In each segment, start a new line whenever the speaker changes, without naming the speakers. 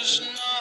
Krishna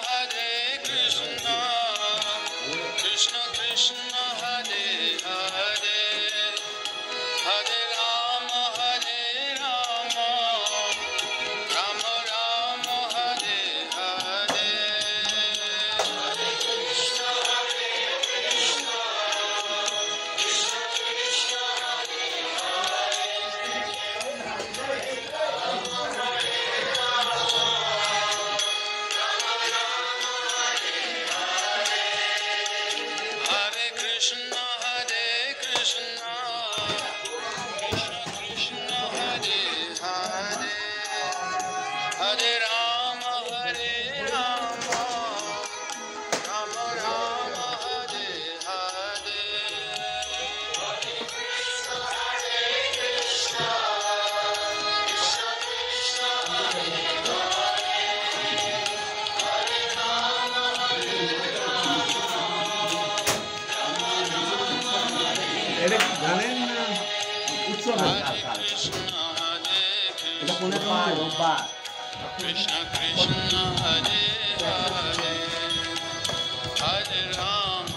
জানেন উৎসবের এটা কোন রোববার
Krishna Krishna Hare Hare Hare Ram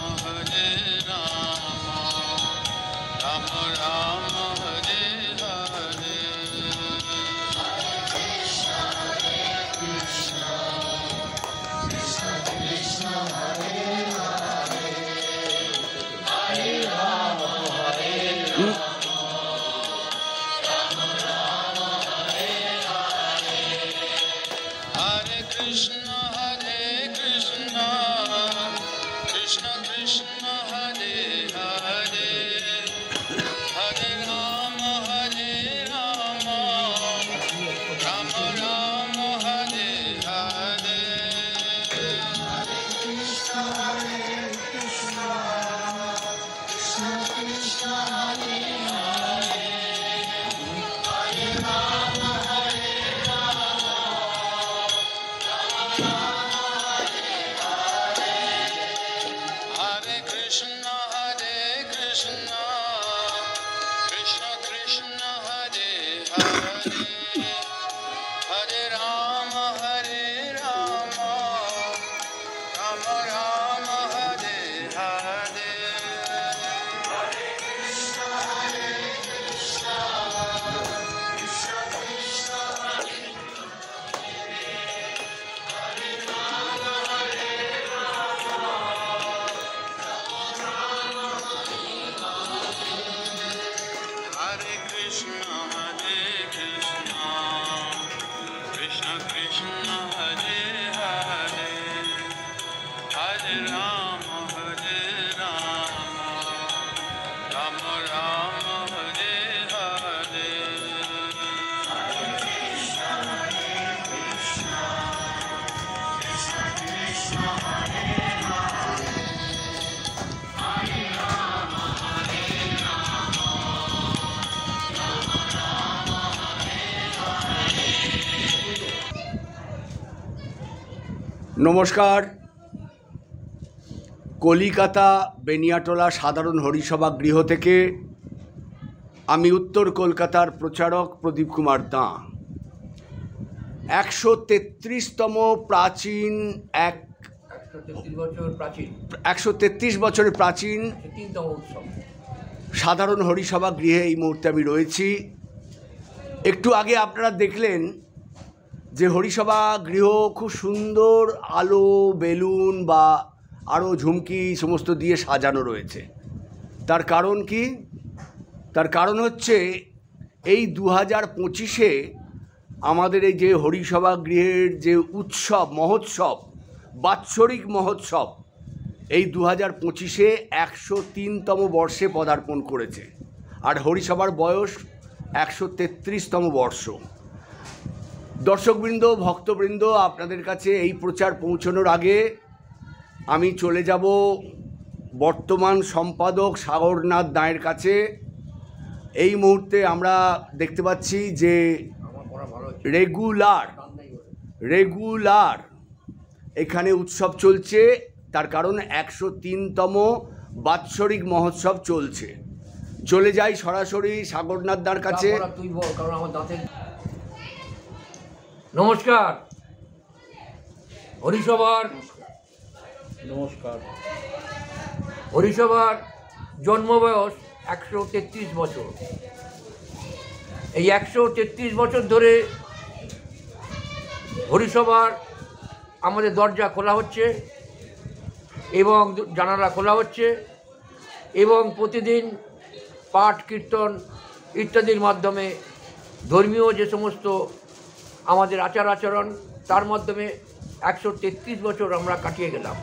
Ram Ram Hare Hare Hare Krishna Krishna Krishna Hare Hare Hare Rama Rama Rama Hare Hare Hare Krishna Krishna Krishna Hare Hare Hare Rama Rama Rama Hare Hare Hare Krishna Krishna Krishna Hare Hare Hare Rama Rama Rama Hare Hare
নমস্কার। কলিকাতা বেনিয়াটোলা সাধারণ হরিসভা গৃহ থেকে আমি উত্তর কলকাতার প্রচারক প্রদীপ কুমার দাঁ। 133তম প্রাচীন 133 বছরের প্রাচীন সাধারণ হরিসভা গৃহে এই মুহূর্তে আমি রয়েছি। একটু আগে আপনারা দেখলেন যে হরিসভা গৃহ খুব সুন্দর আলো বেলুন বা আরও ঝুমকি সমস্ত দিয়ে সাজানো রয়েছে। তার কারণ কি? তার কারণ হচ্ছে এই 2025-এ আমাদের এই যে হরিসভা গৃহের যে উৎসব মহোৎসব বাৎসরিক মহোৎসব এই 2025-এ 103তম বর্ষে পদার্পণ করেছে। আর হরিসভার বয়স 133তম বর্ষ। দর্শকবৃন্দ ভক্তবৃন্দ, আপনাদের কাছে এই প্রচার পৌঁছানোর আগে আমি চলে যাব বর্তমান সম্পাদক সাগরনাথ দাঁয়ের কাছে। এই মুহূর্তে আমরা দেখতে পাচ্ছি যে রেগুলার এখানে উৎসব চলছে। তার কারণ 103তম বাৎসরিক মহোৎসব চলছে। চলে যাই সরাসরি সাগরনাথ দাঁর কাছে।
নমস্কার। হরিসভার জন্মবয়স 133 বছর। এই 133 বছর ধরে হরিসভার আমাদের দরজা খোলা হচ্ছে এবং জানালা খোলা হচ্ছে এবং প্রতিদিন পাঠ কীর্তন ইত্যাদির মাধ্যমে ধর্মীয় যে সমস্ত আমাদের আচার আচরণ তার মাধ্যমে 133 বছর আমরা কাটিয়ে গেলাম।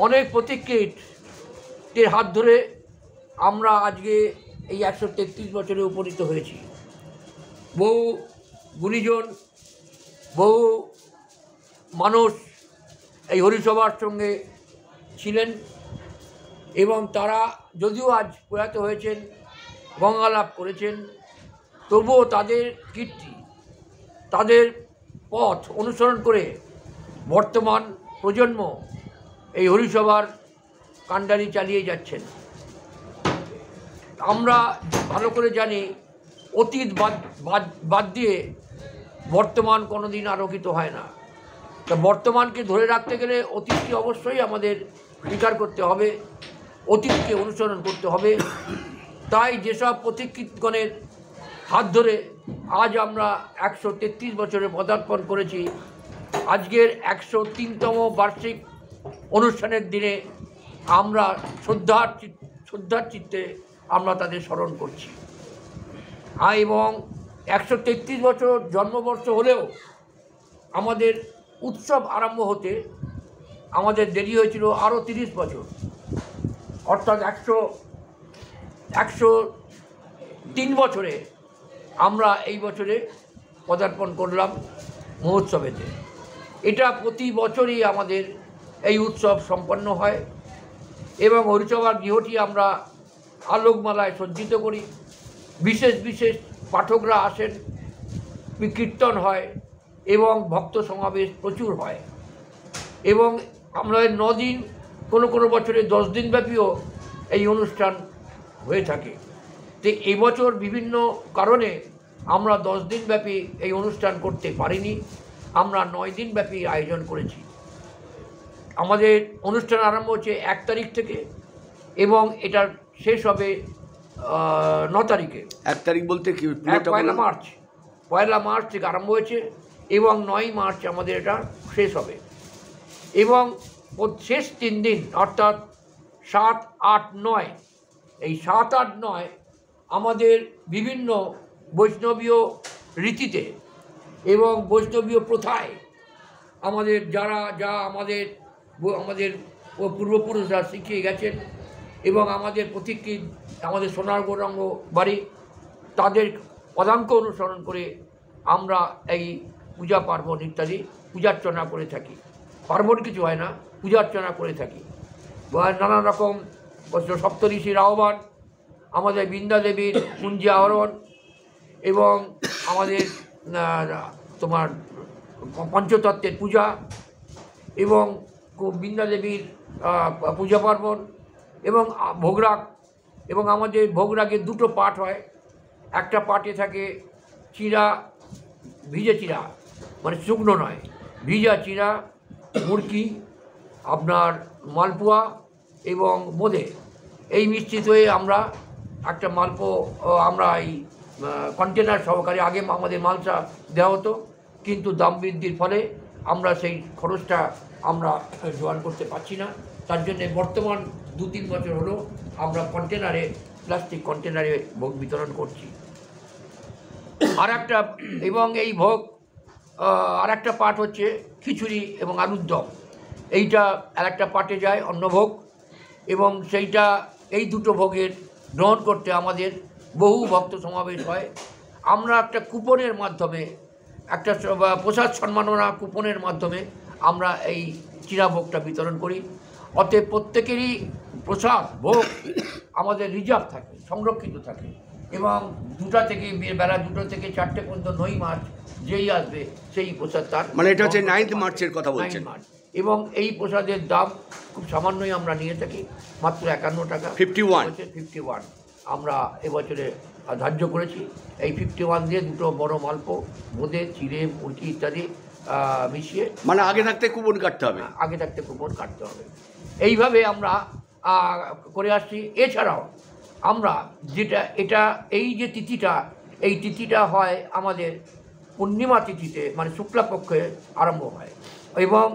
অনেক প্রতীকের হাত ধরে আমরা আজকে এই 133 বছরে উপনীত হয়েছি। বহু গুণীজন বহু মানুষ এই হরিসভার সঙ্গে ছিলেন এবং তারা যদিও আজ প্রয়াত হয়েছেন গঙ্গা লাভ করেছেন, তবুও তাদের কীর্তি তাদের পথ অনুসরণ করে বর্তমান প্রজন্ম এই হরিসভার কাণ্ডারি চালিয়ে যাচ্ছেন। আমরা ভালো করে জানি অতীত বাদ দিয়ে বর্তমান কোনো দিন আলোকিত হয় না। তা বর্তমানকে ধরে রাখতে গেলে অতীতকে অবশ্যই আমাদের স্বীকার করতে হবে, অতীতকে অনুসরণ করতে হবে। তাই যেসব পথিকৃতগণের হাত ধরে আজ আমরা 133 বছরে পদার্পণ করেছি, আজকের 103তম বার্ষিক অনুষ্ঠানের দিনে আমরা শ্রদ্ধার চিত্তে আমরা তাদের স্মরণ করছি। এবং 133 বছর জন্মবর্ষ হলেও আমাদের উৎসব আরম্ভ হতে আমাদের দেরি হয়েছিল আরও 30 বছর, অর্থাৎ 103 বছরে আমরা এই বছরে পদার্পণ করলাম মহোৎসবেতে। এটা প্রতি বছরই আমাদের এই উৎসব সম্পন্ন হয় এবং হরিসভার গৃহটি আমরা আলোকমালায় সজ্জিত করি। বিশেষ বিশেষ পাঠকরা আসেন, কীর্তন হয় এবং ভক্ত সমাবেশ প্রচুর হয় এবং আমরা 9 দিন, কোনো বছরে 10 দিন ব্যাপীও এই অনুষ্ঠান হয়ে থাকে। তো এবছর বিভিন্ন কারণে আমরা 10 দিন ব্যাপী এই অনুষ্ঠান করতে পারিনি, আমরা 9 দিন ব্যাপী আয়োজন করেছি। আমাদের অনুষ্ঠান আরম্ভ হচ্ছে 1 তারিখ থেকে এবং এটার শেষ হবে 9 তারিখে।
1 তারিখ বলতে কি?
পয়লা মার্চ থেকে আরম্ভ হয়েছে এবং 9 মার্চ আমাদের এটা শেষ হবে। এবং শেষ 3 দিন অর্থাৎ 7, 8, 9, এই 7, 8, 9 আমাদের বিভিন্ন বৈষ্ণবীয় রীতিতে এবং বৈষ্ণবীয় প্রথায় আমাদের যা আমাদের পূর্বপুরুষরা শিখিয়ে গেছেন এবং আমাদের পথিকৃৎ, আমাদের সোনার গৌরাঙ্গ বাড়ি, তাদের পদাঙ্ক অনুসরণ করে আমরা এই পূজা পার্বণ ইত্যাদি পূজার্চনা করে থাকি। পার্বণ কিছু হয় না, পূজার্চনা করে থাকি। নানান রকম সপ্তঋষির আহ্বান, আমাদের বৃন্দা দেবীর কুঞ্জি আহরণ এবং আমাদের তোমার পঞ্চতত্ত্বের পূজা এবং বৃন্দা দেবীর পূজা পার্বণ এবং ভোগরাগ। এবং আমাদের ভোগরাগের 2টো পাঠ হয়। একটা পাঠে থাকে চিরা, ভিজে চিরা, মানে শুকনো নয়, ভিজা চিরা, মুরকি, আপনার মালপোয়া এবং বোঁদে, এই মিশ্রিত হয়ে আমরা একটা আমরা এই কন্টেনার সহকারে, আগে আমাদের মালসা দেওয়া হতো, কিন্তু দাম বৃদ্ধির ফলে আমরা সেই খরচটা আমরা জোগান করতে পারছি না। তার জন্যে বর্তমান 2-3 বছর হলো আমরা কন্টেনারে, প্লাস্টিক কন্টেনারে ভোগ বিতরণ করছি। এবং এই ভোগ আর একটা পাঠ হচ্ছে খিচুড়ি এবং আলুর দম, এইটা আর একটা পাঠে যায় অন্নভোগ। এবং সেইটা, এই 2টো ভোগের গ্রহণ করতে আমাদের বহু ভক্ত সমাবেশ হয়। আমরা একটা কুপনের মাধ্যমে, একটা প্রসাদ সম্মাননা কুপনের মাধ্যমে আমরা এই চিরাভোগটা বিতরণ করি। অতএব প্রত্যেকেরই প্রসাদ ভোগ আমাদের রিজার্ভ থাকে, সংরক্ষিত থাকে এবং 2টা থেকে বেলা 2টো থেকে 4টে পর্যন্ত 9 মার্চ যেই আসবে সেই প্রসাদ তার,
মানে এটা হচ্ছে 9 মার্চের কথা বলছেন।
9 মার্চ। এবং এই প্রসাদের দাম খুব সামান্যই আমরা নিয়ে থাকি, মাত্র 51 টাকা। 51 আমরা এবছরে ধার্য করেছি। এই 51 দিয়ে 2টো বড় মালপো, বোঁদে, চিড়ে, মুরকি ইত্যাদি মিশিয়ে, মানে
আগে থাকতে কুপন কাটতে হবে,
এইভাবে আমরা করে আসছি। এছাড়াও আমরা এই যে তিথিটা, এই তিথিটা হয় আমাদের পূর্ণিমা তিথিতে, মানে শুক্লাপক্ষে আরম্ভ হয় এবং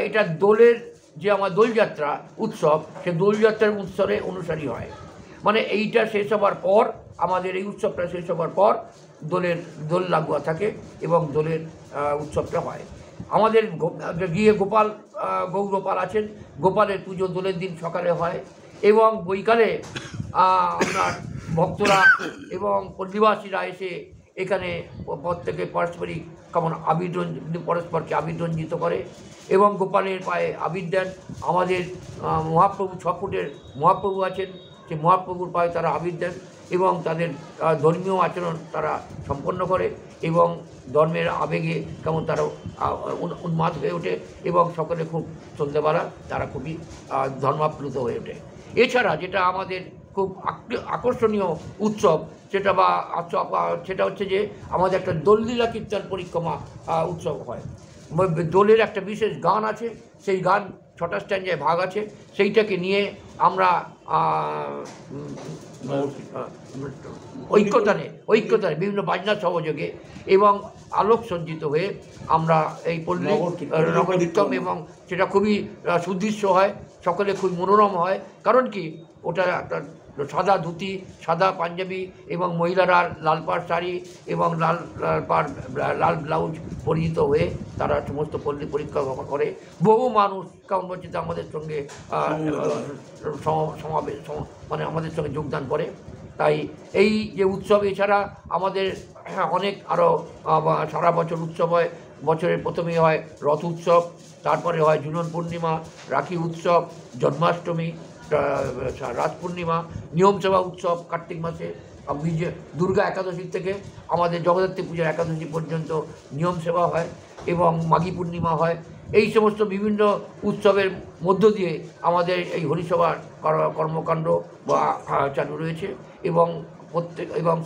এটা দোলের যে আমার দোলযাত্রা উৎসব, সে দোলযাত্রার উৎসবে অনুসারী হয়। মানে এইটা শেষ হবার পর, আমাদের এই উৎসবটা শেষ হবার পর দোল লাগোয়া থাকে এবং দোলের উৎসবটা হয়। আমাদের গিয়ে গৌগোপাল আছেন, গোপালের পুজো দোলের দিন সকালে হয় এবং বৈকালে আপনার ভক্তরা এবং পল্লীবাসীরা এসে এখানে প্রত্যেকে পারস্পরিক পরস্পরকে আবির রঞ্জিত করে এবং গোপালের পায়ে আবির দেন। আমাদের মহাপ্রভু 6 ফুটের মহাপ্রভু আছেন, সেই মহাপ্রভুর পায়ে তারা আবির দেন এবং তাদের ধর্মীয় আচরণ তারা সম্পন্ন করে এবং ধর্মের আবেগে তারা উন্মাদ হয়ে ওঠে এবং সকলে খুব সন্ধ্যেবেলা তারা খুবই ধর্মাপ্লুত হয়ে ওঠে। এছাড়া যেটা আমাদের খুব আকর্ষণীয় উৎসব, সেটা হচ্ছে যে আমাদের একটা দোললীলা কীর্তন পরিক্রমা উৎসব হয়। দোলের একটা বিশেষ গান আছে, সেই গান 6টা স্ট্যান্ডায় ভাগ আছে, সেইটাকে নিয়ে আমরা ঐক্যতানে বিভিন্ন বাজনা সহযোগে এবং আলোক সজ্জিত হয়ে আমরা এই পল্লী নগর কীর্তন, এবং সেটা খুবই সুদৃশ্য হয়, সকলে খুব মনোরম হয়। কারণ কি, ওটা একটা সাদা ধুতি, সাদা পাঞ্জাবি এবং মহিলারা লাল পাড় শাড়ি এবং লাল ব্লাউজ পরিহিত হয়ে তারা সমস্ত পল্লী পরিক্রমা করে। বহু মানুষ কাউন্টবাচিতে আমাদের সঙ্গে সমাবেশ মানে আমাদের সঙ্গে যোগদান করে। তাই এই যে উৎসব, এছাড়া আমাদের অনেক আরও সারা বছর উৎসব হয়। বছরের প্রথমেই হয় রথ উৎসব, তারপরে হয় ঝুলন পূর্ণিমা, রাখি উৎসব, জন্মাষ্টমী, রাত পূর্ণিমা, নিয়ম সেবা উৎসব কার্তিক মাসে, দুর্গা একাদশী থেকে আমাদের জগদ্ধাত্রী পূজার একাদশী পর্যন্ত নিয়ম সেবা হয় এবং মাঘী পূর্ণিমা হয়। এই সমস্ত বিভিন্ন উৎসবের মধ্য দিয়ে আমাদের এই হরিসভার কর্মকাণ্ড বা চালু রয়েছে এবং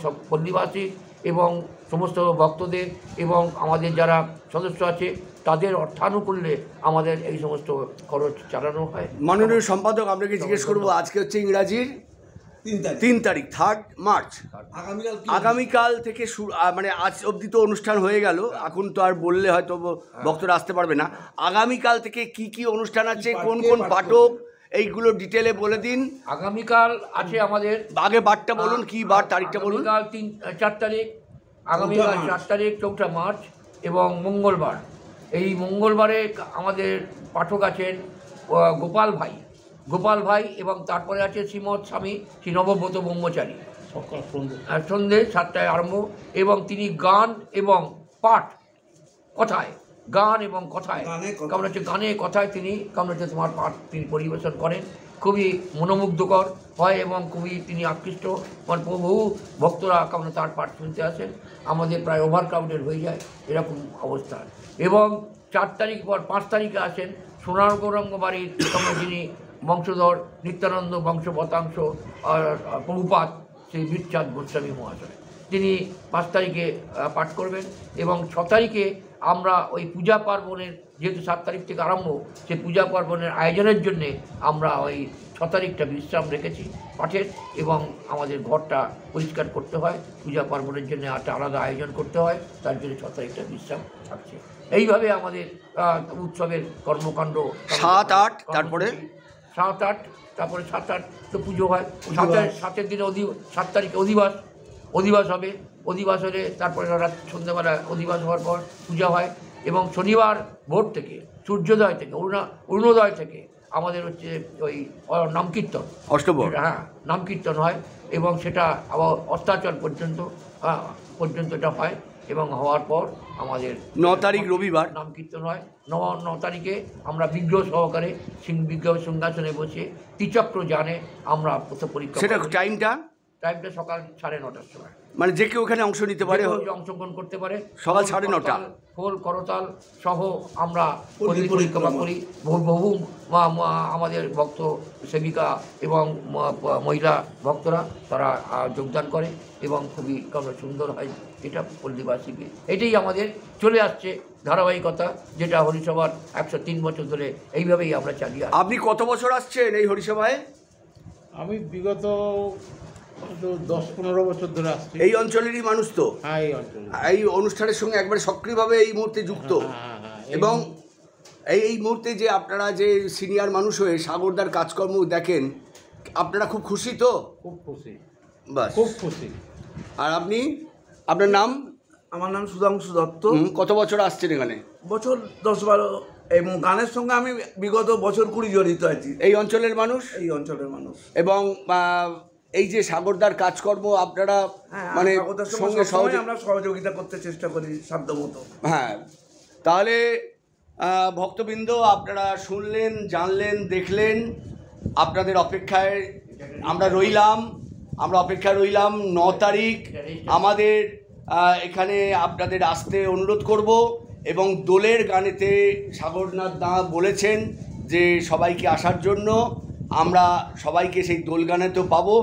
সব পল্লীবাসী এবং সমস্ত ভক্তদের এবং আমাদের যারা সদস্য আছে তাদের অর্থানুকূল্যে আমাদের এই সমস্ত খরচ চালানো হয়।
মাননীয় সম্পাদক, আপনাকে জিজ্ঞেস করবো, আজকে হচ্ছে ইংরাজির 3 তারিখ 3 মার্চ, আগামীকাল থেকে মানে আজ অবধি তো অনুষ্ঠান হয়ে গেল, এখন তো আর বললে হয়তো ভক্তরা আসতে পারবে না। আগামীকাল থেকে কি কি অনুষ্ঠান আছে, কোন কোন পাঠক, এইগুলো ডিটেলে বলে দিন।
আগামীকাল আছে আমাদের,
আগে বারটা বলুন, কি বার, তারিখটা বলুন।
আগামীকাল 4 তারিখ, আগামীকাল 4 তারিখ 4 মার্চ এবং মঙ্গলবার। এই মঙ্গলবারে আমাদের পাঠক আছেন গোপাল ভাই এবং তারপরে আছে শ্রীমৎ স্বামী শ্রী নবব্রত ব্রহ্মচারী। সন্ধ্যে 7টায় আরম্ভ এবং তিনি গান এবং পাঠ, গান এবং কথায় কারণ হচ্ছে গানে কথায় তোমার পাঠ তিনি পরিবেশন করেন। খুবই মনোমুগ্ধকর হয় এবং খুবই তিনি আকৃষ্ট, মানে বহু ভক্তরা কারণ তার পাঠ শুনতে আসেন। আমাদের প্রায় ওভারক্রাউডেড হয়ে যায় এরকম অবস্থা। এবং 4 তারিখ পর 5 তারিখে আসেন সোনার গৌরাঙ্গ বাড়ির যিনি বংশধর নিত্যানন্দ বংশবতাংশ প্রভুপাত শ্রী বীরচাঁদ গোস্বামী মহাশয়, তিনি 5 তারিখে পাঠ করবেন। এবং 6 তারিখে আমরা ওই পূজা পার্বণের, যেহেতু 7 তারিখ থেকে আরম্ভ, সেই পূজা পার্বণের আয়োজনের জন্যে আমরা ওই 6 তারিখটা বিশ্রাম রেখেছি পাঠের, এবং আমাদের ঘরটা পরিষ্কার করতে হয়, পূজা পার্বণের জন্য একটা আলাদা আয়োজন করতে হয়, তার জন্য 6 তারিখটা বিশ্রাম থাকছে। এইভাবে আমাদের উৎসবের কর্মকাণ্ড
7-8, তারপরে
7-8, তারপরে 7-8 তো পুজো হয়। 7-এর দিনে 7 তারিখে অধিবাস হবে। অধিবাস হলে তারপরে রাত সন্ধ্যাবেলা অধিবাস হওয়ার পর পূজা হয় এবং শনিবার ভোর থেকে সূর্যোদয় থেকে অরুণোদয় থেকে আমাদের হচ্ছে ওই নামকীর্তন, নামকীর্তন হয় এবং সেটা আবার অস্তাচল পর্যন্ত এটা হয় এবং হওয়ার পর আমাদের
9 তারিখ রবিবার
নামকীর্তন হয়। 9 তারিখে আমরা বিগ্রহ সহকারে বিগ্রহ সিংহাসনে বসে ত্রিচক্র জানে আমরা পরীক্ষা।
সেটা টাইমটা
সকাল 9:30টার সময়,
মানে যে কেউ ওখানে অংশ নিতে পারে,
অংশগ্রহণ করতে পারে।
সকাল 9:30
খোল করতাল সহ আমরা পরিক্রমা করি। বহু আমাদের ভক্ত সেবিকা এবং মহিলা ভক্তরা তারা যোগদান করে এবং খুবই সুন্দর হয় এটা পল্লীবাসীকে। এটাই আমাদের চলে আসছে ধারাবাহিকতা, যেটা হরিসভার 103 বছর ধরে এইভাবেই আমরা চালিয়ে আসছি।
আপনি কত বছর আসছেন এই হরিসভায়?
আমি বিগত 10-15 বছর ধরে আসছি।
এই অঞ্চলেরই মানুষ তো?
হ্যাঁ, এই অঞ্চলে
এই অনুষ্ঠানের সঙ্গে একবারে সক্রিয়ভাবে এই মুহূর্তে যুক্ত। এবং এই মুহূর্তে যে আপনারা যে সিনিয়র মানুষ হয়ে সাগরদার কাজকর্ম দেখেন, আপনারা খুব খুশি তো?
খুব খুশি,
বাস
খুব খুশি।
আর আপনার নাম?
আমার নাম সুধাংশু দত্ত।
কত বছর আসছেন এখানে?
বছর 10-12। এবং গানের সঙ্গে আমি বিগত বছর 20 জড়িত আছি।
এই অঞ্চলের মানুষ?
এই অঞ্চলের মানুষ।
এবং এই যে সাগরদার কাজকর্ম আপনারা মানে সঙ্গে
আমরা সহযোগিতা করতে চেষ্টা করি সাধ্যমতো।
হ্যাঁ, তাহলে ভক্তবৃন্দ আপনারা শুনলেন, জানলেন, দেখলেন। আপনাদের অপেক্ষায় আমরা রইলাম। 9 তারিখ আমাদের এখানে আপনাদের আসতে অনুরোধ করব। এবং দোলের গানেতে সাগরনাথ দা বলেছেন যে সবাইকে আসার জন্য, আমরা সবাইকে সেই দোল গানে তো পাবো।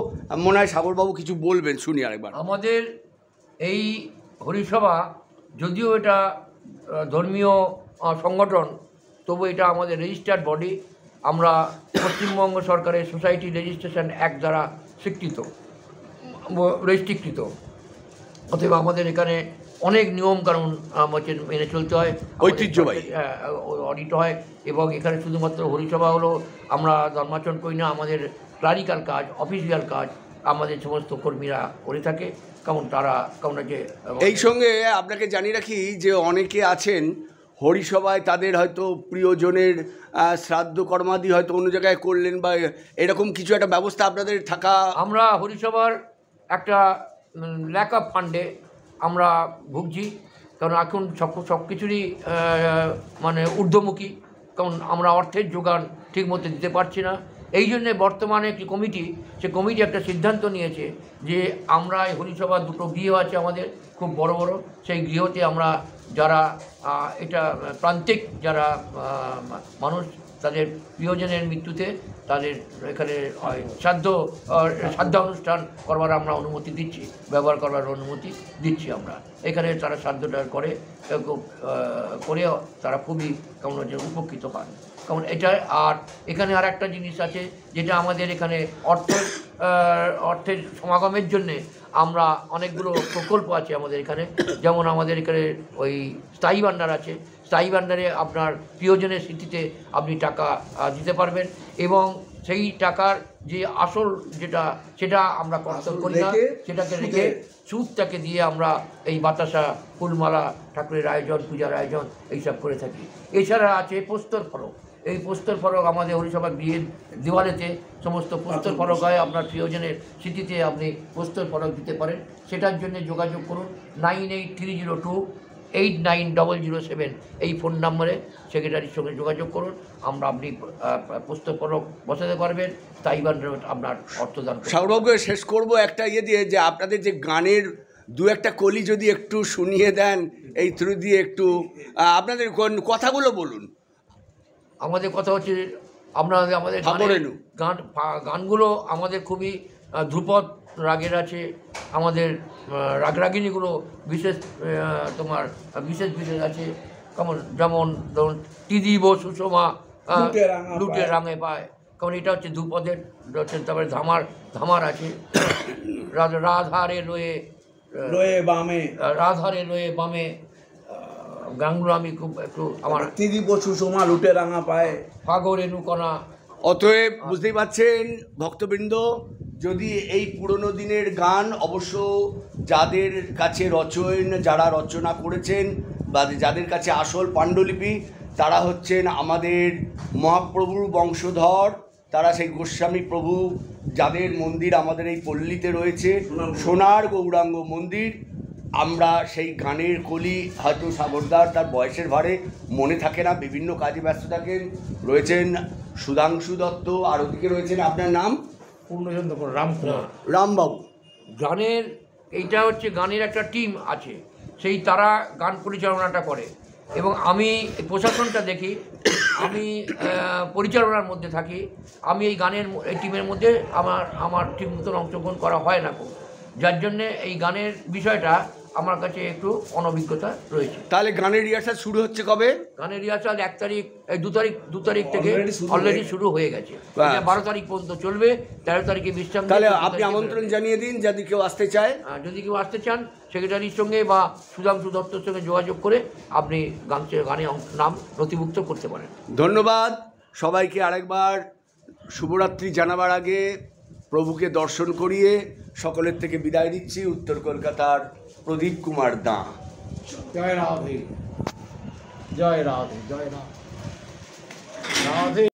মনে হয় সাগরবাবু কিছু বলবেন, শুনি আরেকবার।
আমাদের এই হরিসভা যদিও এটা ধর্মীয় সংগঠন, তবু এটা আমাদের রেজিস্টার্ড বডি। আমরা পশ্চিমবঙ্গ সরকারের সোসাইটি রেজিস্ট্রেশন অ্যাক্ট দ্বারা রেস্ট্রিকৃত। অতএব আমাদের এখানে অনেক নিয়মকানুন মেনে চলতে হয়,
ঐতিহ্যবাহী
অডিট হয়। এবং এখানে শুধুমাত্র হরিসভা হলো আমরা ধর্মাচরণ করি না, আমাদের ক্লারিক্যাল কাজ, অফিসিয়াল কাজ আমাদের সমস্ত কর্মীরা করে থাকে। কেমন যে
এই সঙ্গে আপনাকে জানিয়ে রাখি যে অনেকে আছেন হরিসভায়, তাদের হয়তো প্রিয়জনের শ্রাদ্ধ কর্মাদি হয়তো অন্য জায়গায় করলেন বা এরকম কিছু একটা ব্যবস্থা আপনাদের থাকা।
আমরা হরিসভার একটা ল্যাক অফ ফান্ডে আমরা ভুগছি, কারণ এখন সব কিছুরই মানে ঊর্ধ্বমুখী, কারণ আমরা অর্থের যোগান ঠিকমতো দিতে পারছি না। এই জন্যে বর্তমানে একটি কমিটি, সে কমিটি একটা সিদ্ধান্ত নিয়েছে যে আমরা এই হরিসভার দুটো গৃহ আছে আমাদের খুব বড় বড়, সেই গৃহতে আমরা যারা এটা প্রান্তিক যারা মানুষ তাদের প্রিয়জনের মৃত্যুতে তাদের এখানে শ্রাদ্ধ অনুষ্ঠান করবার আমরা অনুমতি দিচ্ছি, ব্যবহার করবার অনুমতি দিচ্ছি। আমরা এখানে তারা শ্রাদ্ধটা করে তারা খুবই কেমন হচ্ছে উপকৃত পান। কারণ এটা আর এখানে আর একটা জিনিস আছে যেটা আমাদের এখানে অর্থের সমাগমের জন্যে আমরা অনেকগুলো প্রকল্প আছে আমাদের এখানে। যেমন আমাদের এখানে ওই স্থায়ী ভাণ্ডার আছে, স্থায়ী ভাণ্ডারে আপনার প্রিয়জনের স্মৃতিতে আপনি টাকা দিতে পারবেন এবং সেই টাকার যে আসল সেটা আমরা কর্তব্য করি না, সেটাকে রেখে সুদটাকে দিয়ে আমরা এই বাতাসা, ফুলমালা, ঠাকুরের আয়োজন, পূজার আয়োজন এইসব করে থাকি। এছাড়া আছে প্রস্তর ফলক। এই প্রস্তর ফলক আমাদের হরিসভা গৃহের দেওয়ালেতে সমস্ত প্রস্তর ফলক হয়। আপনার প্রিয়জনের স্মৃতিতে আপনি প্রস্তর ফলক দিতে পারেন। সেটার জন্য যোগাযোগ করুন 9830289007 এই ফোন নম্বরে সেক্রেটারির সঙ্গে যোগাযোগ করুন। আপনি প্রস্তর ফলক বসাতে পারবেন, তাই আপনার অর্থদান।
সাগরবাবু শেষ করব একটা দিয়ে যে আপনাদের যে গানের দু একটা কলি যদি একটু শুনিয়ে দেন এই থ্রু দিয়ে, একটু আপনাদের কথাগুলো বলুন।
আমাদের কথা হচ্ছে আমাদের গানগুলো আমাদের খুবই ধ্রুপদ রাগের আছে। আমাদের রাগরাগিনীগুলো বিশেষ বিশেষ আছে। যেমন ধরুন টিদিব সুষমা লুটে রাঙে পায়, কারণ এটা হচ্ছে ধ্রুপদের। তারপরে ধামার আছে রাধারে রয়ে বামে গানগুলো আমি খুব একটু আমার
তিদি পশু সোমা লুটে রাঙা পায়
ফাগরে নুকনা।
অতএব বুঝতেই পারছেন ভক্তবৃন্দ, যদি এই পুরনো দিনের গান অবশ্য যাদের কাছে যারা রচনা করেছেন বা যাদের কাছে আসল পাণ্ডুলিপি, তারা হচ্ছেন আমাদের মহাপ্রভুর বংশধর। তারা সেই গোস্বামী প্রভু যাদের মন্দির আমাদের এই পল্লীতে রয়েছে, সোনার গৌরাঙ্গ মন্দির। আমরা সেই গানের কলি হয়তো সাগরদার তার বয়সের ভারে মনে থাকে না, বিভিন্ন কাজে ব্যস্ত থাকেন। রয়েছেন সুধাংশু দত্ত, আর ওদিকে রয়েছেন আপনার নাম
পূর্ণচন্দ্র
রামবাবু।
এইটা হচ্ছে গানের একটা টিম আছে, সেই তারা গান পরিচালনাটা করে এবং আমি প্রশাসনটা দেখি, আমি পরিচালনার মধ্যে থাকি। আমি এই এই টিমের মধ্যে আমার ঠিক মতন অংশগ্রহণ করা হয় না খুব, যার জন্যে এই গানের বিষয়টা আমার কাছে একটু অনভিজ্ঞতা রয়েছে।
তাহলে গানের রিহার্সাল শুরু হচ্ছে কবে?
গানের রিহার্সাল 1 তারিখ, 2 তারিখ থেকে অলরেডি শুরু হয়ে গেছে। 12 তারিখ পর্যন্ত চলবে, 13 তারিখে বিশ্রাম।
তাহলে আপনি আমন্ত্রণ জানিয়ে দিন যদি কেউ আসতে চায়।
যদি কেউ আসতে চান সেক্রেটারির সঙ্গে বা সুধাংশু দত্তর সঙ্গে যোগাযোগ করে আপনি গানে নাম নথিভুক্ত করতে পারেন।
ধন্যবাদ সবাইকে। আরেকবার শুভরাত্রি জানাবার আগে প্রভুকে দর্শন করিয়ে সকলের থেকে বিদায় দিচ্ছি। উত্তর কলকাতার প্রদীপ কুমার দাঁ।
জয় রাধে, জয় রাধে, জয় রাধে, রাধে।